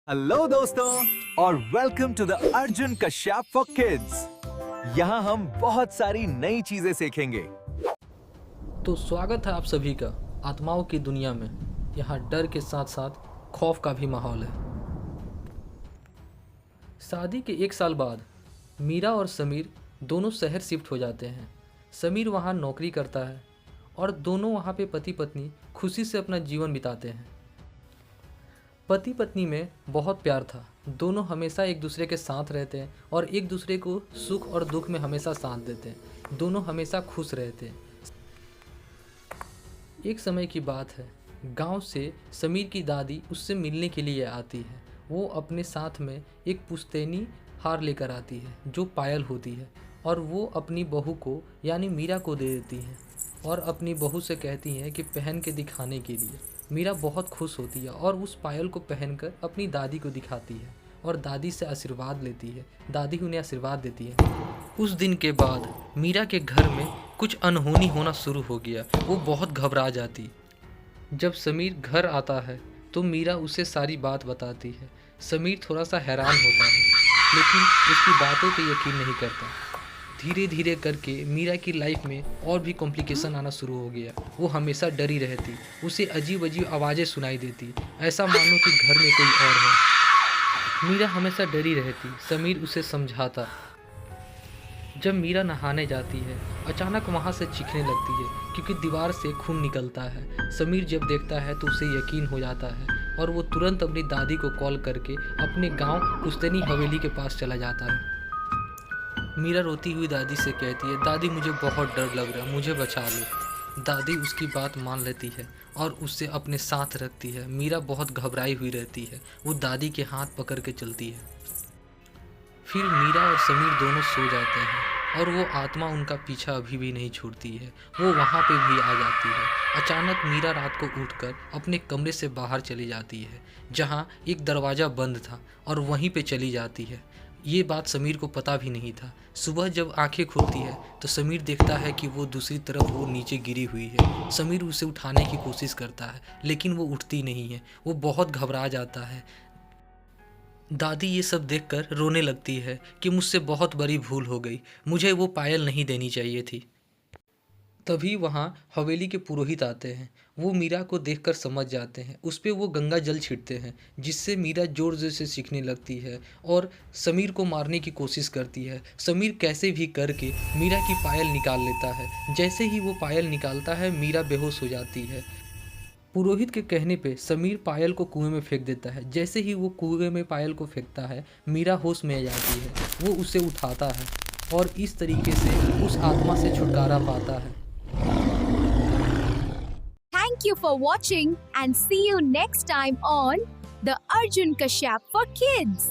Hello दोस्तों और welcome to the Arjun Kashyap for kids. यहाँ हम बहुत सारी नई चीजें सीखेंगे। तो स्वागत है आप सभी का आत्माओं की दुनिया में। यहाँ डर के साथ साथ खौफ का भी माहौल है। शादी के 1 साल बाद मीरा और समीर दोनों शहर शिफ्ट हो जाते हैं। समीर वहाँ नौकरी करता है और दोनों वहाँ पे पति पत्नी खुशी से अपना जीवन बिताते हैं। पति पत्नी में बहुत प्यार था। दोनों हमेशा एक दूसरे के साथ रहते हैं और एक दूसरे को सुख और दुख में हमेशा साथ देते हैं। दोनों हमेशा खुश रहते हैं। एक समय की बात है, गांव से समीर की दादी उससे मिलने के लिए आती है। वो अपने साथ में एक पुश्तैनी हार लेकर आती है जो पायल होती है और वो अपनी बहू को यानी मीरा को दे देती है और अपनी बहू से कहती है कि पहन के दिखाने के लिए। मीरा बहुत खुश होती है और उस पायल को पहनकर अपनी दादी को दिखाती है और दादी से आशीर्वाद लेती है। दादी उन्हें आशीर्वाद देती है। उस दिन के बाद मीरा के घर में कुछ अनहोनी होना शुरू हो गया। वो बहुत घबरा जाती। जब समीर घर आता है तो मीरा उसे सारी बात बताती है। समीर थोड़ा सा हैरान होता है लेकिन उसकी बातों पे यकीन नहीं करता। धीरे धीरे करके मीरा की लाइफ में और भी कॉम्प्लिकेशन आना शुरू हो गया। वो हमेशा डरी रहती। उसे अजीब अजीब आवाज़ें सुनाई देती, ऐसा मानो कि घर में कोई और है। मीरा हमेशा डरी रहती। समीर उसे समझाता। जब मीरा नहाने जाती है अचानक वहाँ से चीखने लगती है क्योंकि दीवार से खून निकलता है। समीर जब देखता है तो उसे यकीन हो जाता है और वो तुरंत अपनी दादी को कॉल करके अपने गांव पुश्तैनी हवेली के पास चला जाता है। मीरा रोती हुई दादी से कहती है, दादी मुझे बहुत डर लग रहा है, मुझे बचा लो। दादी उसकी बात मान लेती है और उससे अपने साथ रखती है। मीरा बहुत घबराई हुई रहती है। वो दादी के हाथ पकड़ के चलती है। फिर मीरा और समीर दोनों सो जाते हैं और वो आत्मा उनका पीछा अभी भी नहीं छोड़ती है। वो वहाँ पे भी आ जाती है। अचानक मीरा रात को उठकर अपने कमरे से बाहर चली जाती है जहाँ एक दरवाज़ा बंद था और वहीं पे चली जाती है। ये बात समीर को पता भी नहीं था। सुबह जब आंखें खुलती है तो समीर देखता है कि वो दूसरी तरफ वो नीचे गिरी हुई है। समीर उसे उठाने की कोशिश करता है लेकिन वो उठती नहीं है। वो बहुत घबरा जाता है। दादी ये सब देखकर रोने लगती है कि मुझसे बहुत बड़ी भूल हो गई, मुझे वो पायल नहीं देनी चाहिए थी। तभी वहाँ हवेली के पुरोहित आते हैं। वो मीरा को देखकर समझ जाते हैं। उस पर वो गंगा जल छिड़कते हैं जिससे मीरा जोर जोर से चीखने लगती है और समीर को मारने की कोशिश करती है। समीर कैसे भी करके मीरा की पायल निकाल लेता है। जैसे ही वो पायल निकालता है मीरा बेहोश हो जाती है। पुरोहित के कहने पे समीर पायल को कुएं में फेंक देता है। जैसे ही वो कुएं में पायल को फेंकता है मीरा होश में आ जाती है। वो उसे उठाता है और इस तरीके से उस आत्मा से छुटकारा पाता है। Thank you for watching and see you next time on the Arjun Kashyap for Kids.